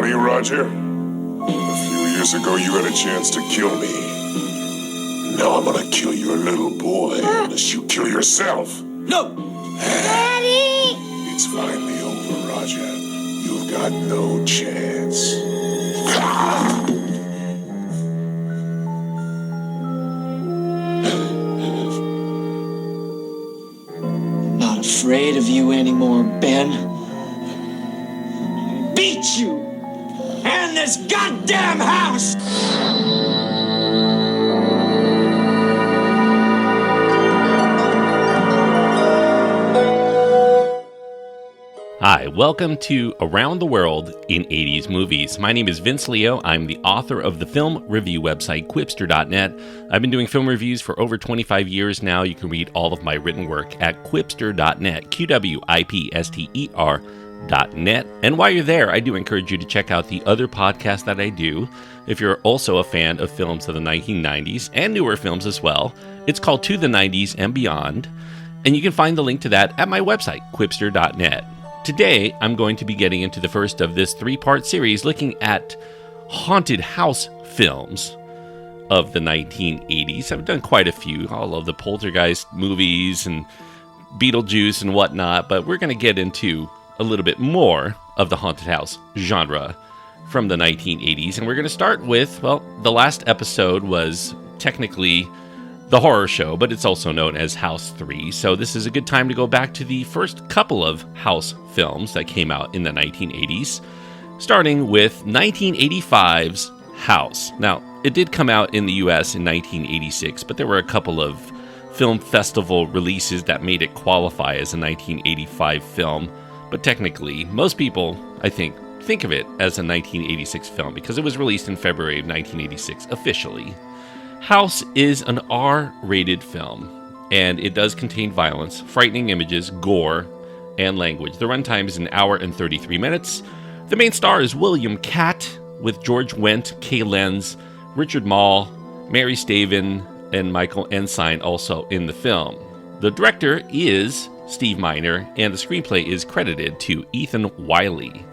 funny, Roger? A few years ago, you had a chance to kill me. Now I'm gonna kill your little boy unless you kill yourself. No! Daddy! It's finally over, Roger. You've got no chance. Not afraid of you anymore, Ben. Beat you! And this goddamn house! Hi, welcome to Around the World in 80s Movies. My name is Vince Leo. I'm the author of the film review website, Quipster.net. I've been doing film reviews for over 25 years now. You can read all of my written work at Quipster.net, QWIPSTER.net. And while you're there, I do encourage you to check out the other podcasts that I do. If you're also a fan of films of the 1990s and newer films as well, it's called To the 90s and Beyond. And you can find the link to that at my website, Quipster.net. Today, I'm going to be getting into the first of this three-part series looking at haunted house films of the 1980s. I've done quite a few, all of the Poltergeist movies and Beetlejuice and whatnot, but we're going to get into a little bit more of the haunted house genre from the 1980s. And we're going to start with, well, the last episode was technically the horror show, but it's also known as House 3. So this is a good time to go back to the first couple of house films that came out in the 1980s, starting with 1985's House. Now, it did come out in the US in 1986, but there were a couple of film festival releases that made it qualify as a 1985 film. But technically, most people, I think of it as a 1986 film because it was released in February of 1986 officially. House is an R-rated film, and it does contain violence, frightening images, gore, and language. The runtime is an hour and 33 minutes. The main star is William Katt, with George Wendt, Kay Lenz, Richard Moll, Mary Staven, and Michael Ensign also in the film. The director is Steve Miner, and the screenplay is credited to Ethan Wiley.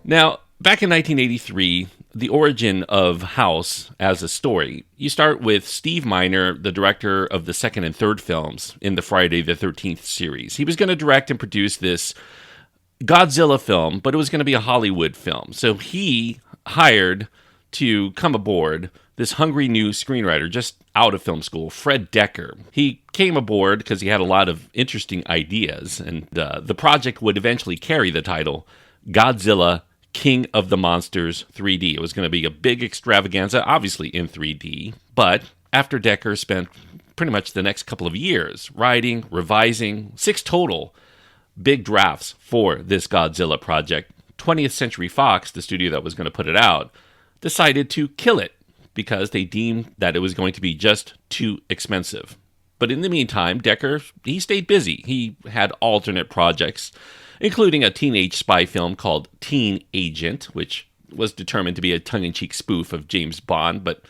Now, back in 1983, the origin of House as a story. You start with Steve Miner, the director of the second and third films in the Friday the 13th series. He was going to direct and produce this Godzilla film, but it was going to be a Hollywood film. So he hired to come aboard this hungry new screenwriter just out of film school, Fred Decker. He came aboard because he had a lot of interesting ideas, and the project would eventually carry the title Godzilla King of the Monsters 3D. It was going to be a big extravaganza, obviously in 3D, but after Decker spent pretty much the next couple of years writing, revising, 6 total big drafts for this Godzilla project, 20th Century Fox, the studio that was going to put it out, decided to kill it because they deemed that it was going to be just too expensive. But in the meantime, Decker, he stayed busy. He had alternate projects, including a teenage spy film called Teen Agent, which was determined to be a tongue-in-cheek spoof of James Bond, but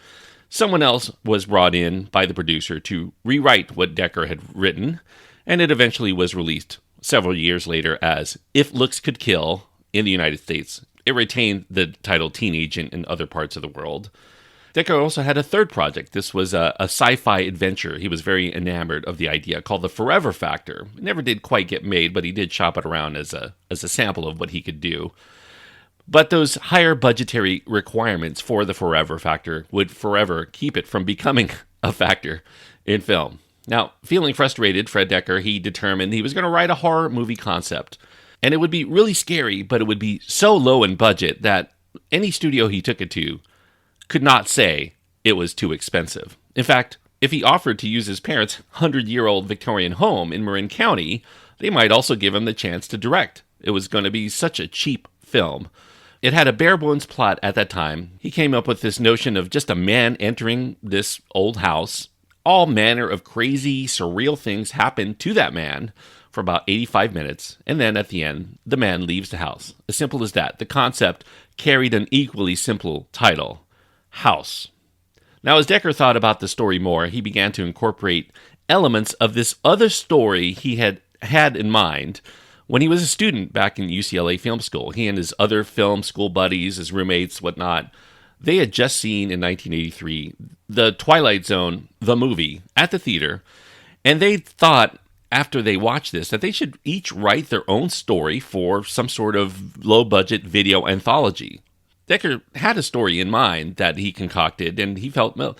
someone else was brought in by the producer to rewrite what Decker had written, and it eventually was released several years later as If Looks Could Kill in the United States. It retained the title Teen Agent in other parts of the world. Decker also had a third project. This was a sci-fi adventure. He was very enamored of the idea called The Forever Factor. It never did quite get made, but he did shop it around as a sample of what he could do. But those higher budgetary requirements for The Forever Factor would forever keep it from becoming a factor in film. Now, feeling frustrated, Fred Decker, he determined he was going to write a horror movie concept. And it would be really scary, but it would be so low in budget that any studio he took it to could not say it was too expensive. In fact, if he offered to use his parents' 100-year-old Victorian home in Marin County, they might also give him the chance to direct. It was going to be such a cheap film. It had a bare-bones plot at that time. He came up with this notion of just a man entering this old house. All manner of crazy, surreal things happen to that man for about 85 minutes, and then at the end, the man leaves the house. As simple as that. The concept carried an equally simple title, House. Now, as Decker thought about the story more, he began to incorporate elements of this other story he had in mind, when he was a student back in UCLA Film School. He and his other film school buddies, his roommates, whatnot, they had just seen in 1983 The Twilight Zone, the movie, at the theater, and they thought after they watched this that they should each write their own story for some sort of low-budget video anthology. Decker had a story in mind that he concocted, and he felt, well,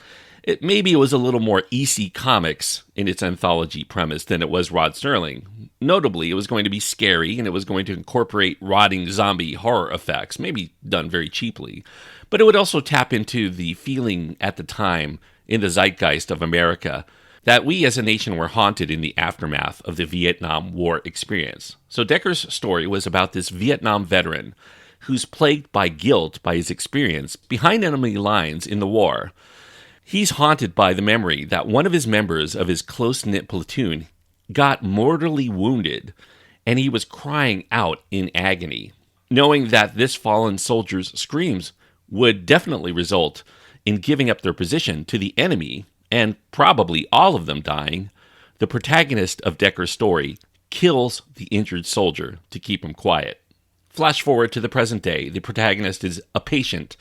maybe it was a little more EC Comics in its anthology premise than it was Rod Serling. Notably, it was going to be scary, and it was going to incorporate rotting zombie horror effects, maybe done very cheaply. But it would also tap into the feeling at the time in the zeitgeist of America that we as a nation were haunted in the aftermath of the Vietnam War experience. So Decker's story was about this Vietnam veteran who's plagued by guilt by his experience behind enemy lines in the war. He's haunted by the memory that one of his members of his close-knit platoon got mortally wounded, and he was crying out in agony, knowing that this fallen soldier's screams would definitely result in giving up their position to the enemy, and probably all of them dying. The protagonist of Decker's story kills the injured soldier to keep him quiet. Flash forward to the present day. The protagonist is a patient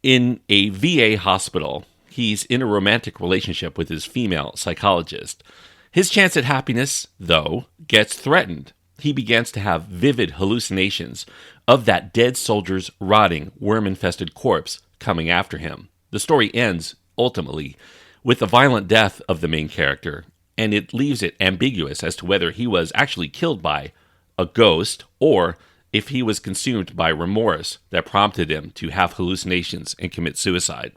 in a VA hospital. He's in a romantic relationship with his female psychologist. His chance at happiness, though, gets threatened. He begins to have vivid hallucinations of that dead soldier's rotting, worm-infested corpse coming after him. The story ends, ultimately, with the violent death of the main character, and it leaves it ambiguous as to whether he was actually killed by a ghost or if he was consumed by remorse that prompted him to have hallucinations and commit suicide.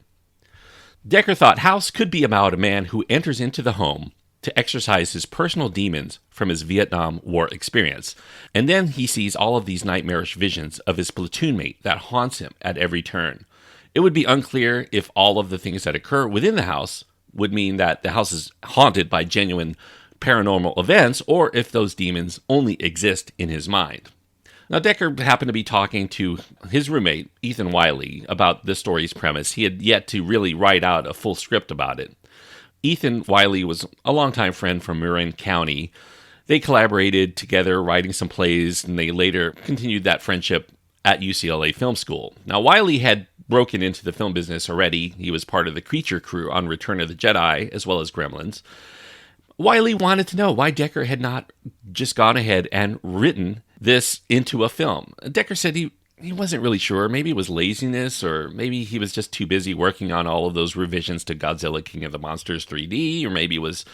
Decker thought House could be about a man who enters into the home to exorcise his personal demons from his Vietnam War experience, and then he sees all of these nightmarish visions of his platoon mate that haunts him at every turn. It would be unclear if all of the things that occur within the house would mean that the house is haunted by genuine paranormal events, or if those demons only exist in his mind. Now, Decker happened to be talking to his roommate, Ethan Wiley, about this story's premise. He had yet to really write out a full script about it. Ethan Wiley was a longtime friend from Marin County. They collaborated together writing some plays, and they later continued that friendship at UCLA Film School. Now, Wiley had broken into the film business already. He was part of the creature crew on Return of the Jedi, as well as Gremlins. Wiley wanted to know why Decker had not just gone ahead and written this into a film. Decker said he wasn't really sure. Maybe it was laziness, or maybe he was just too busy working on all of those revisions to Godzilla King of the Monsters 3D, or maybe it was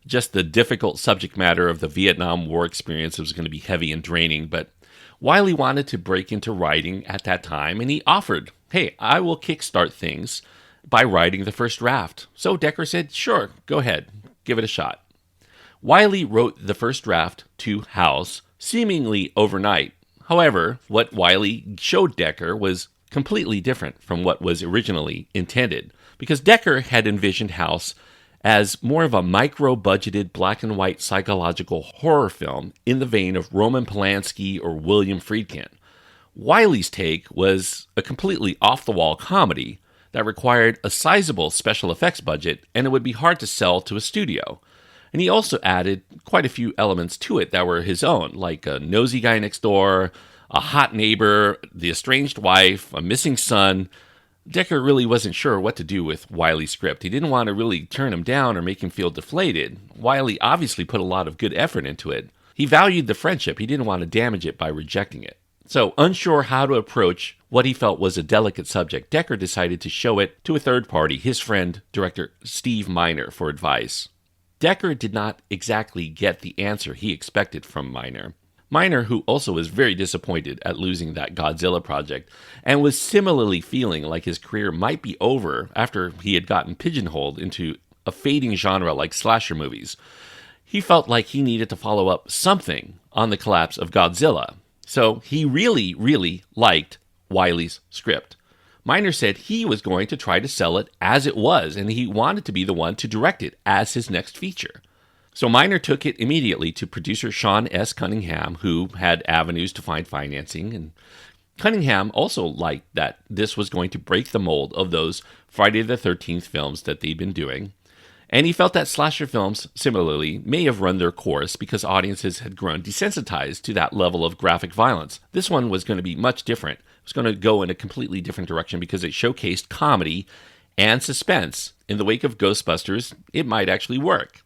just the difficult subject matter of the Vietnam War experience. It was going to be heavy and draining, but Wiley wanted to break into writing at that time, and he offered, hey, I will kickstart things by writing the first draft. So Decker said, sure, go ahead, give it a shot. Wiley wrote the first draft to House seemingly overnight. However, what Wiley showed Decker was completely different from what was originally intended, because Decker had envisioned House as more of a micro-budgeted black and white psychological horror film in the vein of Roman Polanski or William Friedkin. Wiley's take was a completely off-the-wall comedy that required a sizable special effects budget, and it would be hard to sell to a studio. And he also added quite a few elements to it that were his own, like a nosy guy next door, a hot neighbor, the estranged wife, a missing son. Decker really wasn't sure what to do with Wiley's script. He didn't want to really turn him down or make him feel deflated. Wiley obviously put a lot of good effort into it. He valued the friendship. He didn't want to damage it by rejecting it. So, unsure how to approach what he felt was a delicate subject, Decker decided to show it to a third party, his friend, director Steve Miner, for advice. Decker did not exactly get the answer he expected from Miner. Miner, who also was very disappointed at losing that Godzilla project, and was similarly feeling like his career might be over after he had gotten pigeonholed into a fading genre like slasher movies. He felt like he needed to follow up something on the collapse of Godzilla. So he really liked Wiley's script. Miner said he was going to try to sell it as it was, and he wanted to be the one to direct it as his next feature. So Miner took it immediately to producer Sean S. Cunningham, who had avenues to find financing, and Cunningham also liked that this was going to break the mold of those Friday the 13th films that they'd been doing. And he felt that slasher films, similarly, may have run their course because audiences had grown desensitized to that level of graphic violence. This one was going to be much different. It was going to go in a completely different direction because it showcased comedy and suspense. In the wake of Ghostbusters, it might actually work.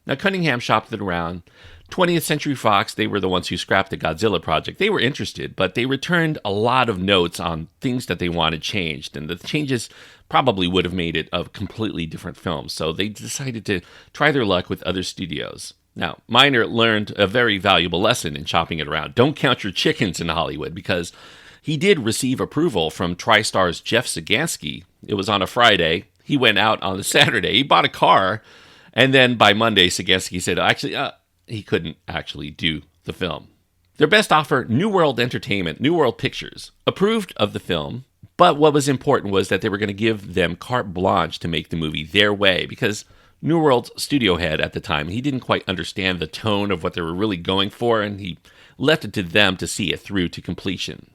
Now, Cunningham shopped it around. 20th Century Fox, they were the ones who scrapped the Godzilla project. They were interested, but they returned a lot of notes on things that they wanted changed, and the changes probably would have made it a completely different film, so they decided to try their luck with other studios. Now, Miner learned a very valuable lesson in shopping it around. Don't count your chickens in Hollywood, because he did receive approval from TriStar's Jeff Sagansky. It was on a Friday. He went out on the Saturday. He bought a car, and then by Monday, Sagansky said, he couldn't actually do the film. Their best offer, New World Entertainment, New World Pictures, approved of the film, but what was important was that they were going to give them carte blanche to make the movie their way, because New World's studio head at the time, he didn't quite understand the tone of what they were really going for, and he left it to them to see it through to completion.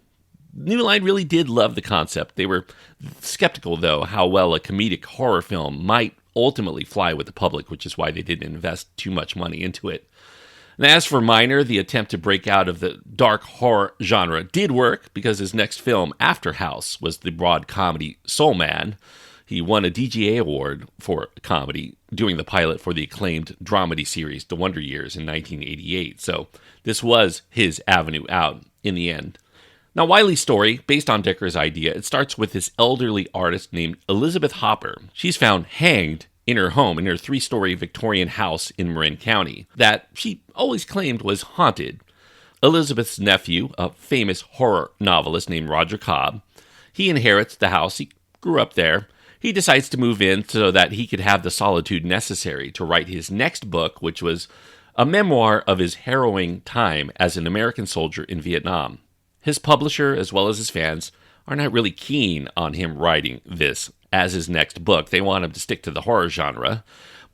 New Line really did love the concept. They were skeptical, though, how well a comedic horror film might ultimately fly with the public, which is why they didn't invest too much money into it. And as for Miner, the attempt to break out of the dark horror genre did work, because his next film after House was the broad comedy Soul Man. He won a DGA award for comedy, doing the pilot for the acclaimed dramedy series The Wonder Years in 1988. So this was his avenue out in the end. Now, Wiley's story, based on Decker's idea, it starts with this elderly artist named Elizabeth Hopper. She's found hanged in her home, in her 3-story Victorian house in Marin County, that she always claimed was haunted. Elizabeth's nephew, a famous horror novelist named Roger Cobb, he inherits the house. He grew up there. He decides to move in so that he could have the solitude necessary to write his next book, which was a memoir of his harrowing time as an American soldier in Vietnam. His publisher, as well as his fans, are not really keen on him writing this as his next book. They want him to stick to the horror genre,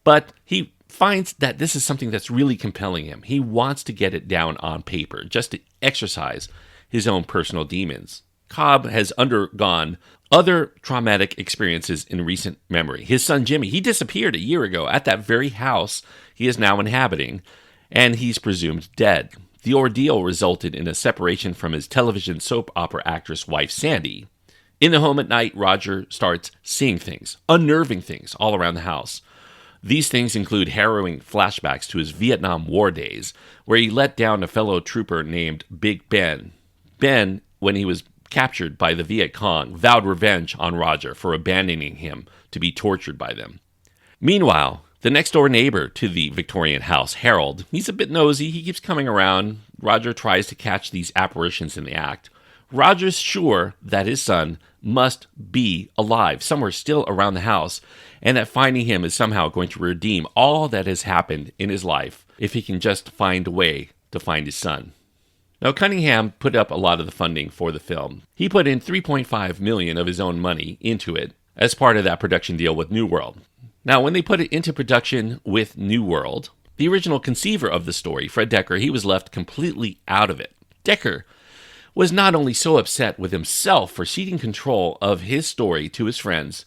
but he finds that this is something that's really compelling him. He wants to get it down on paper, just to exercise his own personal demons. Cobb has undergone other traumatic experiences in recent memory. His son Jimmy, he disappeared a year ago at that very house he is now inhabiting, and he's presumed dead. The ordeal resulted in a separation from his television soap opera actress wife, Sandy. In the home at night, Roger starts seeing things, unnerving things all around the house. These things include harrowing flashbacks to his Vietnam War days, where he let down a fellow trooper named Big Ben. Ben, when he was captured by the Viet Cong, vowed revenge on Roger for abandoning him to be tortured by them. Meanwhile, the next-door neighbor to the Victorian house, Harold, he's a bit nosy. He keeps coming around. Roger tries to catch these apparitions in the act. Roger's sure that his son must be alive, somewhere still around the house, and that finding him is somehow going to redeem all that has happened in his life if he can just find a way to find his son. Now, Cunningham put up a lot of the funding for the film. He put in $3.5 million of his own money into it as part of that production deal with New World. Now, when they put it into production with New World, the original conceiver of the story, Fred Dekker, he was left completely out of it. Dekker was not only so upset with himself for ceding control of his story to his friends,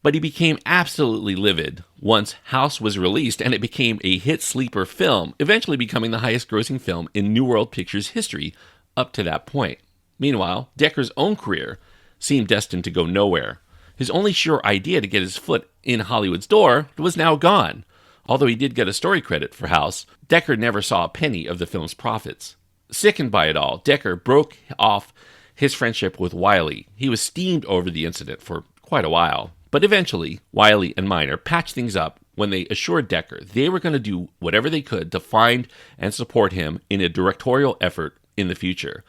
but he became absolutely livid once House was released and it became a hit sleeper film, eventually becoming the highest-grossing film in New World Pictures history up to that point. Meanwhile, Dekker's own career seemed destined to go nowhere. His only sure idea to get his foot in Hollywood's door was now gone. Although he did get a story credit for House, Dekker never saw a penny of the film's profits. Sickened by it all, Dekker broke off his friendship with Wiley. He was steamed over the incident for quite a while. But eventually, Wiley and Miner patched things up when they assured Dekker they were going to do whatever they could to find and support him in a directorial effort in the future.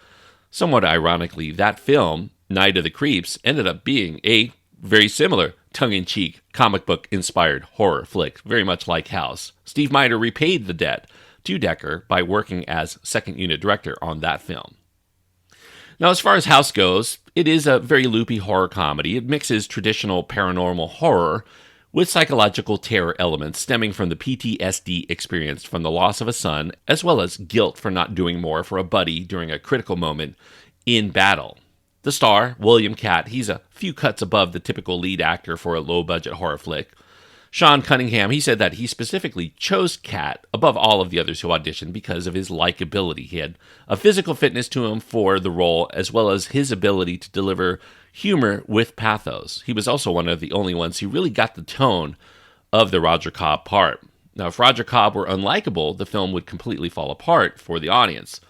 Somewhat ironically, that film, Night of the Creeps, ended up being a very similar tongue-in-cheek, comic book-inspired horror flick, very much like House. Steve Miner repaid the debt to Dekker by working as second-unit director on that film. Now, as far as House goes, it is a very loopy horror comedy. It mixes traditional paranormal horror with psychological terror elements stemming from the PTSD experienced from the loss of a son, as well as guilt for not doing more for a buddy during a critical moment in battle. The star, William Katt, he's a few cuts above the typical lead actor for a low-budget horror flick. Sean Cunningham, he said that he specifically chose Katt above all of the others who auditioned because of his likability. He had a physical fitness to him for the role, as well as his ability to deliver humor with pathos. He was also one of the only ones who really got the tone of the Roger Cobb part. Now, if Roger Cobb were unlikable, the film would completely fall apart for the audience.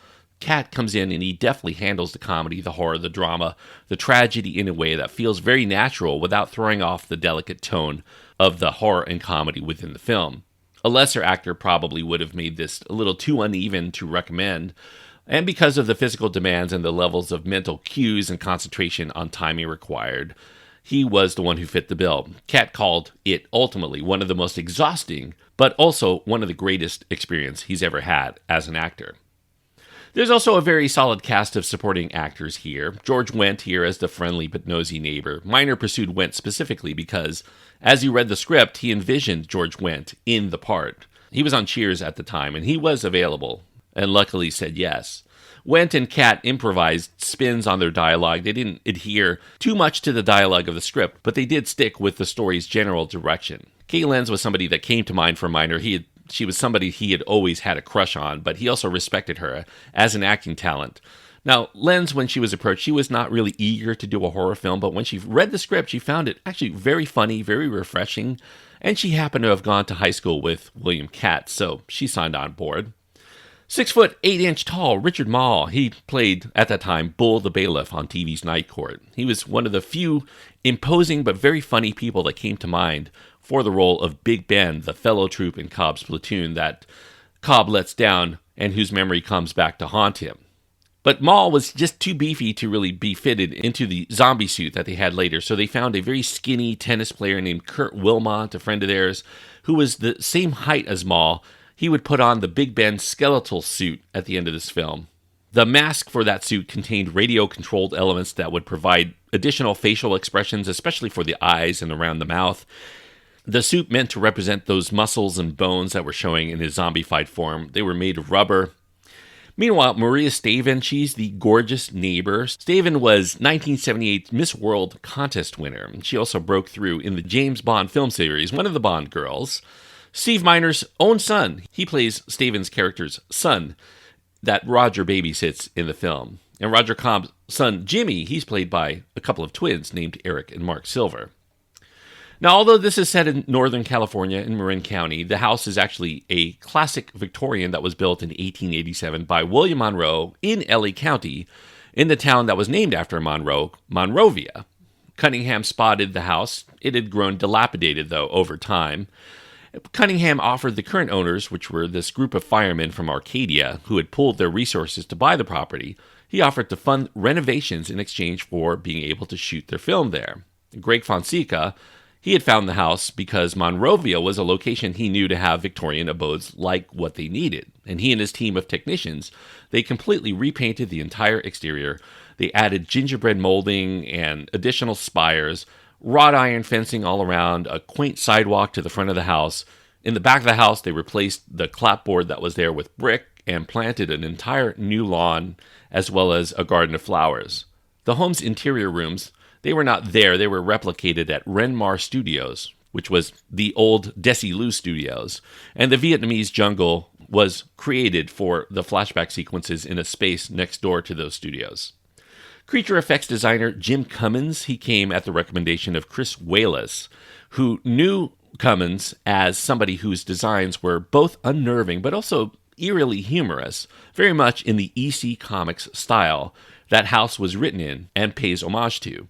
Katt comes in and he definitely handles the comedy, the horror, the drama, the tragedy in a way that feels very natural without throwing off the delicate tone of the horror and comedy within the film. A lesser actor probably would have made this a little too uneven to recommend, and because of the physical demands and the levels of mental cues and concentration on timing required, he was the one who fit the bill. Katt called it ultimately one of the most exhausting, but also one of the greatest experiences he's ever had as an actor. There's also a very solid cast of supporting actors here. George Wendt here as the friendly but nosy neighbor. Miner pursued Wendt specifically because, as he read the script, he envisioned George Wendt in the part. He was on Cheers at the time, and he was available, and luckily said yes. Wendt and Katt improvised spins on their dialogue. They didn't adhere too much to the dialogue of the script, but they did stick with the story's general direction. Kay Lenz was somebody that came to mind for Miner. She was somebody he had always had a crush on, but he also respected her as an acting talent. Now, Lenz, when she was approached, she was not really eager to do a horror film, but when she read the script, she found it actually very funny, very refreshing, and she happened to have gone to high school with William Katt, so she signed on board. 6 foot 8 inch tall Richard Moll, he played, at that time, Bull the Bailiff on TV's Night Court. He was one of the few imposing but very funny people that came to mind for the role of Big Ben, the fellow troop in Cobb's platoon that Cobb lets down and whose memory comes back to haunt him. But Moll was just too beefy to really be fitted into the zombie suit that they had later, so they found a very skinny tennis player named Kurt Wilmot, a friend of theirs, who was the same height as Moll. He would put on the Big Ben skeletal suit at the end of this film. The mask for that suit contained radio-controlled elements that would provide additional facial expressions, especially for the eyes and around the mouth. The suit meant to represent those muscles and bones that were showing in his zombified form. They were made of rubber. Meanwhile, Maria Stavin, she's the gorgeous neighbor. Stavin was 1978 Miss World contest winner. She also broke through in the James Bond film series, one of the Bond girls. Steve Miner's own son, he plays Stavin's character's son that Roger babysits in the film. And Roger Cobb's son, Jimmy, he's played by a couple of twins named Eric and Mark Silver. Now, although this is set in Northern California in Marin County, the house is actually a classic Victorian that was built in 1887 by William Monroe in LA County, in the town that was named after Monroe, Monrovia. Cunningham spotted the house. It had grown dilapidated, though, over time. Cunningham offered the current owners, which were this group of firemen from Arcadia who had pooled their resources to buy the property, he offered to fund renovations in exchange for being able to shoot their film there. Greg Fonseca, he had found the house because Monrovia was a location he knew to have Victorian abodes like what they needed. And he and his team of technicians, they completely repainted the entire exterior. They added gingerbread molding and additional spires, wrought iron fencing all around, a quaint sidewalk to the front of the house. In the back of the house, they replaced the clapboard that was there with brick and planted an entire new lawn as well as a garden of flowers. The home's interior rooms, they were not there. They were replicated at Renmar Studios, which was the old Desilu Studios. And the Vietnamese jungle was created for the flashback sequences in a space next door to those studios. Creature effects designer Jim Cummins, he came at the recommendation of Chris Wallace, who knew Cummins as somebody whose designs were both unnerving but also eerily humorous, very much in the EC Comics style that House was written in and pays homage to.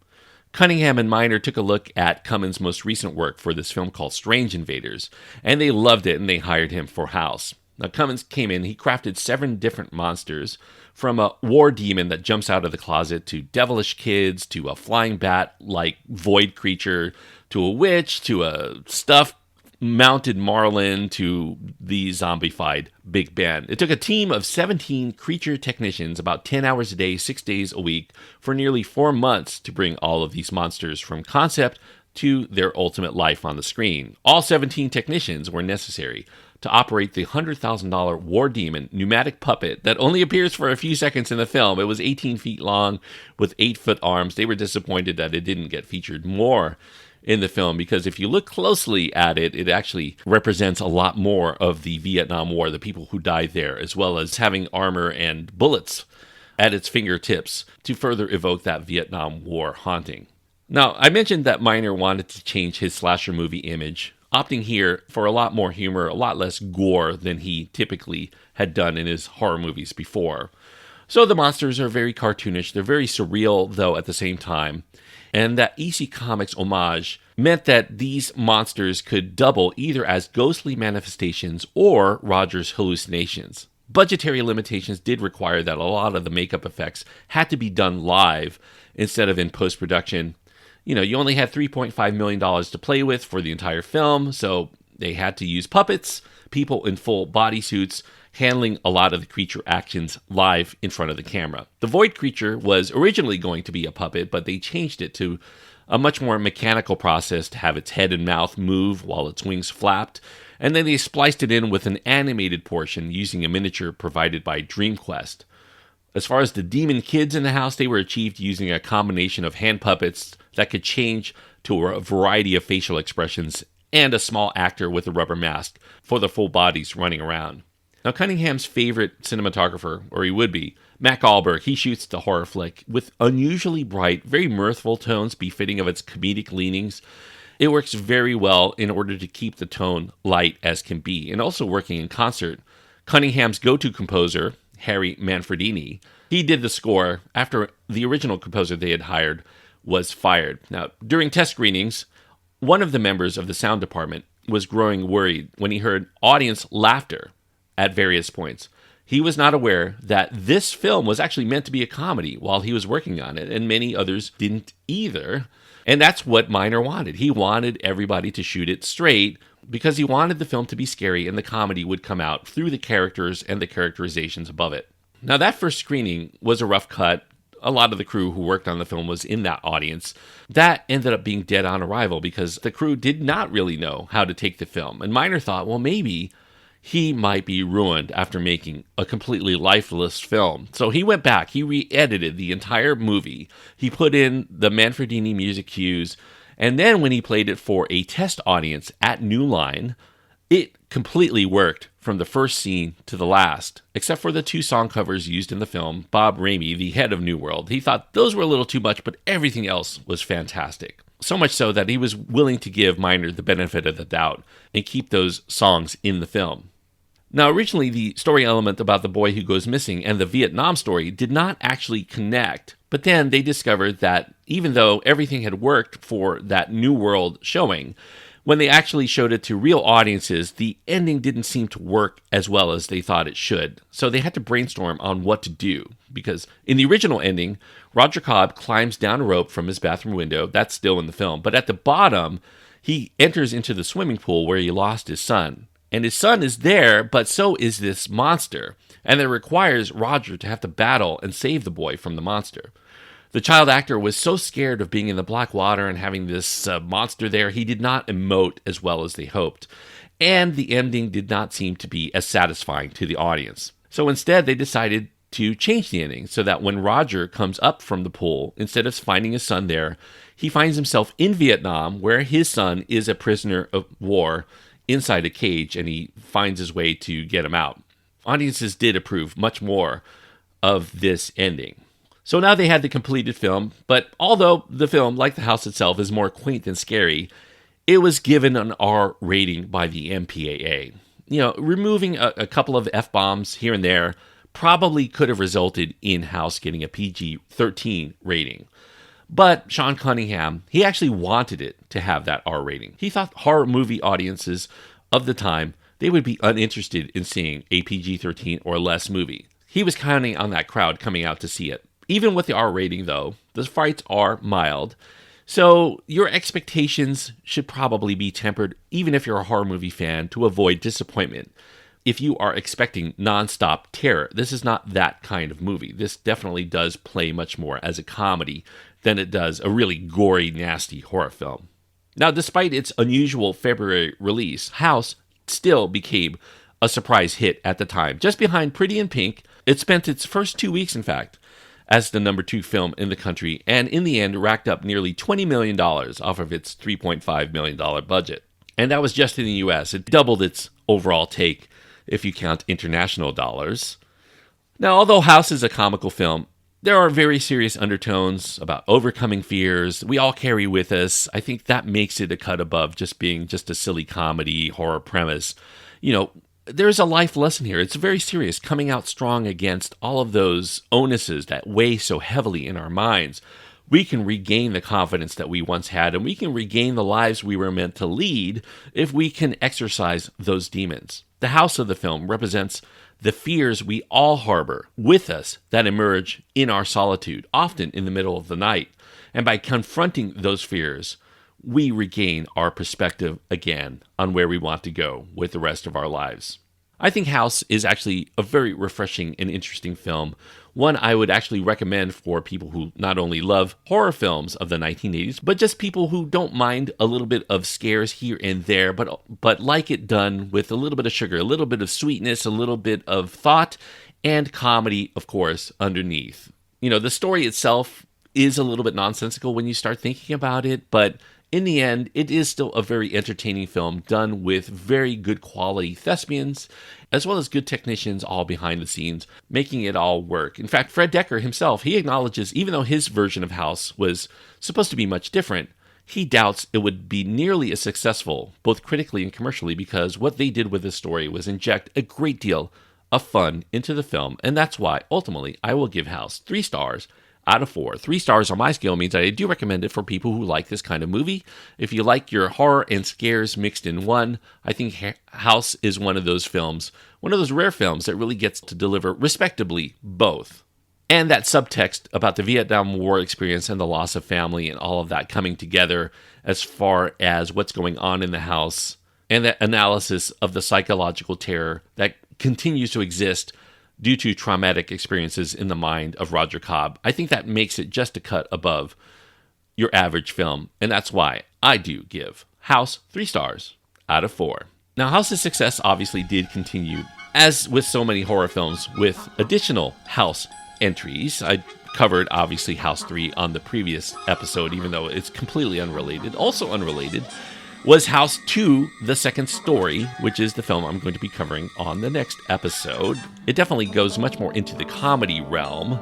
Cunningham and Miner took a look at Cummins' most recent work for this film called Strange Invaders, and they loved it and they hired him for House. Now, Cummins came in, he crafted 7 different monsters, from a war demon that jumps out of the closet, to devilish kids, to a flying bat-like void creature, to a witch, to a stuffed mounted marlin, to the zombified Big Ben. It took a team of 17 creature technicians, about 10 hours a day, 6 days a week, for nearly 4 months to bring all of these monsters from concept to their ultimate life on the screen. All 17 technicians were necessary. to operate the $100,000 war demon pneumatic puppet that only appears for a few seconds in the film. It was 18 feet long with 8-foot arms. They were disappointed that it didn't get featured more in the film, because if you look closely at it, it actually represents a lot more of the Vietnam War, the people who died there, as well as having armor and bullets at its fingertips to further evoke that Vietnam War haunting. Now, I mentioned that Miner wanted to change his slasher movie image, opting here for a lot more humor, a lot less gore than he typically had done in his horror movies before. So the monsters are very cartoonish, they're very surreal, though, at the same time. And that EC Comics homage meant that these monsters could double either as ghostly manifestations or Roger's hallucinations. Budgetary limitations did require that a lot of the makeup effects had to be done live instead of in post-production. You know, you only had $3.5 million to play with for the entire film, so they had to use puppets, people in full bodysuits, handling a lot of the creature actions live in front of the camera. The Void creature was originally going to be a puppet, but they changed it to a much more mechanical process to have its head and mouth move while its wings flapped, and then they spliced it in with an animated portion using a miniature provided by DreamQuest. As far as the demon kids in the house, they were achieved using a combination of hand puppets that could change to a variety of facial expressions and a small actor with a rubber mask for the full bodies running around. Now, Cunningham's favorite cinematographer, or he would be, Mac Ahlberg, he shoots the horror flick with unusually bright, very mirthful tones befitting of its comedic leanings. It works very well in order to keep the tone light as can be, and also working in concert. Cunningham's go-to composer, Harry Manfredini, he did the score after the original composer they had hired was fired. Now, during test screenings, one of the members of the sound department was growing worried when he heard audience laughter at various points. He was not aware that this film was actually meant to be a comedy while he was working on it, and many others didn't either. And that's what Miner wanted. He wanted everybody to shoot it straight because he wanted the film to be scary and the comedy would come out through the characters and the characterizations above it. Now, that first screening was a rough cut. A lot of the crew who worked on the film was in that audience. That ended up being dead on arrival because the crew did not really know how to take the film. And Miner thought, well, maybe he might be ruined after making a completely lifeless film. So he went back, he re-edited the entire movie, he put in the Manfredini music cues, and then when he played it for a test audience at New Line, it completely worked from the first scene to the last, except for the 2 song covers used in the film. Bob Ramey, the head of New World, he thought those were a little too much, but everything else was fantastic. So much so that he was willing to give Miner the benefit of the doubt and keep those songs in the film. Now, originally, the story element about the boy who goes missing and the Vietnam story did not actually connect, but then they discovered that even though everything had worked for that New World showing, when they actually showed it to real audiences, the ending didn't seem to work as well as they thought it should. So they had to brainstorm on what to do, because in the original ending, Roger Cobb climbs down a rope from his bathroom window. That's still in the film. But at the bottom, he enters into the swimming pool where he lost his son. And his son is there, but so is this monster. And it requires Roger to have to battle and save the boy from the monster. The child actor was so scared of being in the black water and having this monster there, he did not emote as well as they hoped. And the ending did not seem to be as satisfying to the audience. So instead, they decided to change the ending so that when Roger comes up from the pool, instead of finding his son there, he finds himself in Vietnam where his son is a prisoner of war inside a cage, and he finds his way to get him out. Audiences did approve much more of this ending. So now they had the completed film, but although the film, like the house itself, is more quaint than scary, it was given an R rating by the MPAA. You know, removing a couple of F-bombs here and there probably could have resulted in House getting a PG-13 rating. But Sean Cunningham, he actually wanted it to have that R rating. He thought horror movie audiences of the time, they would be uninterested in seeing a PG-13 or less movie. He was counting on that crowd coming out to see it. Even with the R rating, though, the fights are mild. So your expectations should probably be tempered, even if you're a horror movie fan, to avoid disappointment. If you are expecting nonstop terror, this is not that kind of movie. This definitely does play much more as a comedy than it does a really gory, nasty horror film. Now, despite its unusual February release, House still became a surprise hit at the time. Just behind Pretty in Pink, it spent its first 2 weeks, in fact, as the number 2 film in the country, and in the end racked up nearly $20 million off of its $3.5 million budget. And that was just in the US. It doubled its overall take if you count international dollars. Now, although House is a comical film, there are very serious undertones about overcoming fears we all carry with us. I think that makes it a cut above just being just a silly comedy, horror premise. You know, there's a life lesson here. It's very serious, coming out strong against all of those onuses that weigh so heavily in our minds. We can regain the confidence that we once had, and we can regain the lives we were meant to lead if we can exorcise those demons. The house of the film represents the fears we all harbor with us that emerge in our solitude, often in the middle of the night. And by confronting those fears, we regain our perspective again on where we want to go with the rest of our lives. I think House is actually a very refreshing and interesting film, one I would actually recommend for people who not only love horror films of the 1980s, but just people who don't mind a little bit of scares here and there, but like it done with a little bit of sugar, a little bit of sweetness, a little bit of thought, and comedy, of course, underneath. You know, the story itself is a little bit nonsensical when you start thinking about it, but in the end, it is still a very entertaining film done with very good quality thespians, as well as good technicians all behind the scenes, making it all work. In fact, Fred Dekker himself, he acknowledges, even though his version of House was supposed to be much different, he doubts it would be nearly as successful, both critically and commercially, because what they did with the story was inject a great deal of fun into the film, and that's why, ultimately, I will give House 3 stars out of 4. 3 stars on my scale means that I do recommend it for people who like this kind of movie. If you like your horror and scares mixed in one, I think House is one of those films, one of those rare films that really gets to deliver respectably both. And that subtext about the Vietnam War experience and the loss of family and all of that coming together as far as what's going on in the house, and that analysis of the psychological terror that continues to exist due to traumatic experiences in the mind of Roger Cobb. I think that makes it just a cut above your average film, and that's why I do give House 3 stars out of 4. Now, House's success obviously did continue, as with so many horror films, with additional House entries. I covered, obviously, House 3 on the previous episode, even though it's completely unrelated. Also unrelated was House 2, The Second Story, which is the film I'm going to be covering on the next episode. It definitely goes much more into the comedy realm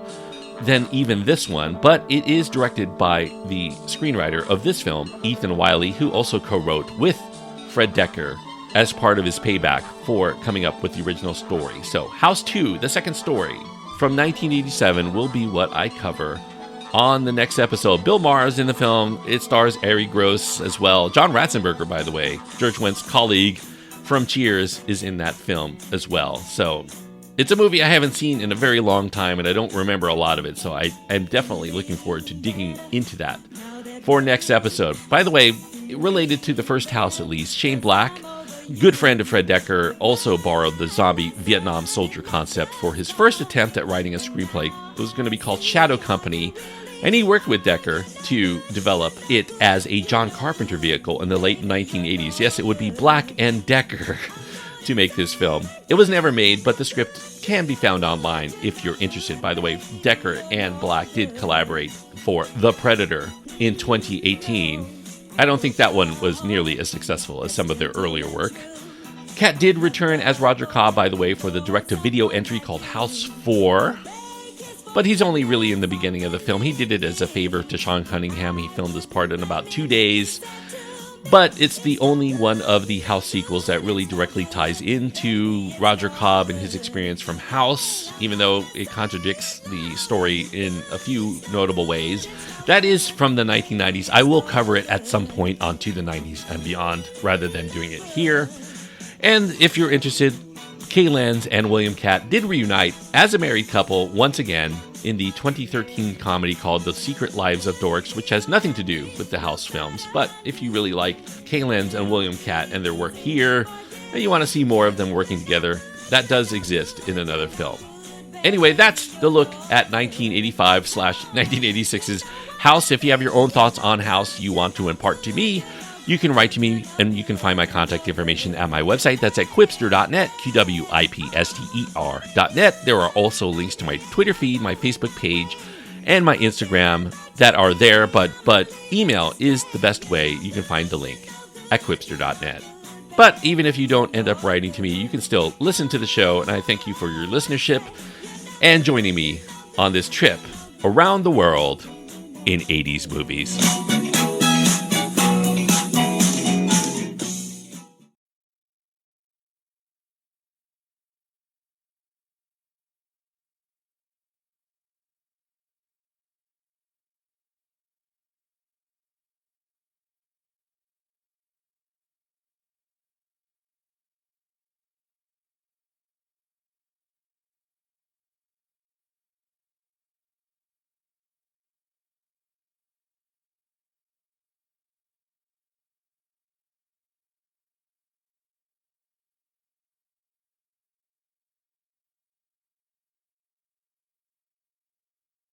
than even this one, but it is directed by the screenwriter of this film, Ethan Wiley, who also co-wrote with Fred Dekker as part of his payback for coming up with the original story. So House 2, The Second Story, from 1987 will be what I cover on the next episode. Bill Maher's in the film. It stars Ari Gross as well. John Ratzenberger, by the way, George Wendt's colleague from Cheers, is in that film as well. So it's a movie I haven't seen in a very long time, and I don't remember a lot of it, so I am definitely looking forward to digging into that for next episode. By the way, related to the first House at least, Shane Black, good friend of Fred Dekker, also borrowed the zombie Vietnam soldier concept for his first attempt at writing a screenplay. It was going to be called Shadow Company, and he worked with Dekker to develop it as a John Carpenter vehicle in the late 1980s. Yes, it would be Black and Dekker to make this film. It was never made, but the script can be found online if you're interested. By the way, Dekker and Black did collaborate for The Predator in 2018. I don't think that one was nearly as successful as some of their earlier work. Katt did return as Roger Cobb, by the way, for the direct-to-video entry called House 4. But he's only really in the beginning of the film. He did it as a favor to Sean Cunningham. He filmed this part in about 2 days. But it's the only one of the House sequels that really directly ties into Roger Cobb and his experience from House, even though it contradicts the story in a few notable ways. That is from the 1990s. I will cover it at some point on To the 90s and Beyond, rather than doing it here. And if you're interested, Kay Lenz and William Katt did reunite as a married couple once again in the 2013 comedy called The Secret Lives of Dorks, which has nothing to do with the House films. But if you really like Kay Lenz and William Katt and their work here, and you want to see more of them working together, that does exist in another film. Anyway, that's the look at 1985/1986's House. If you have your own thoughts on House you want to impart to me, You can write to me, and you can find my contact information at my website. That's at quipster.net, QWIPSTER.net. There are also links to my Twitter feed, my Facebook page, and my Instagram that are there, but email is the best way. You can find the link at quipster.net. But even if you don't end up writing to me, you can still listen to the show, and I thank you for your listenership and joining me on this trip around the world in 80s movies.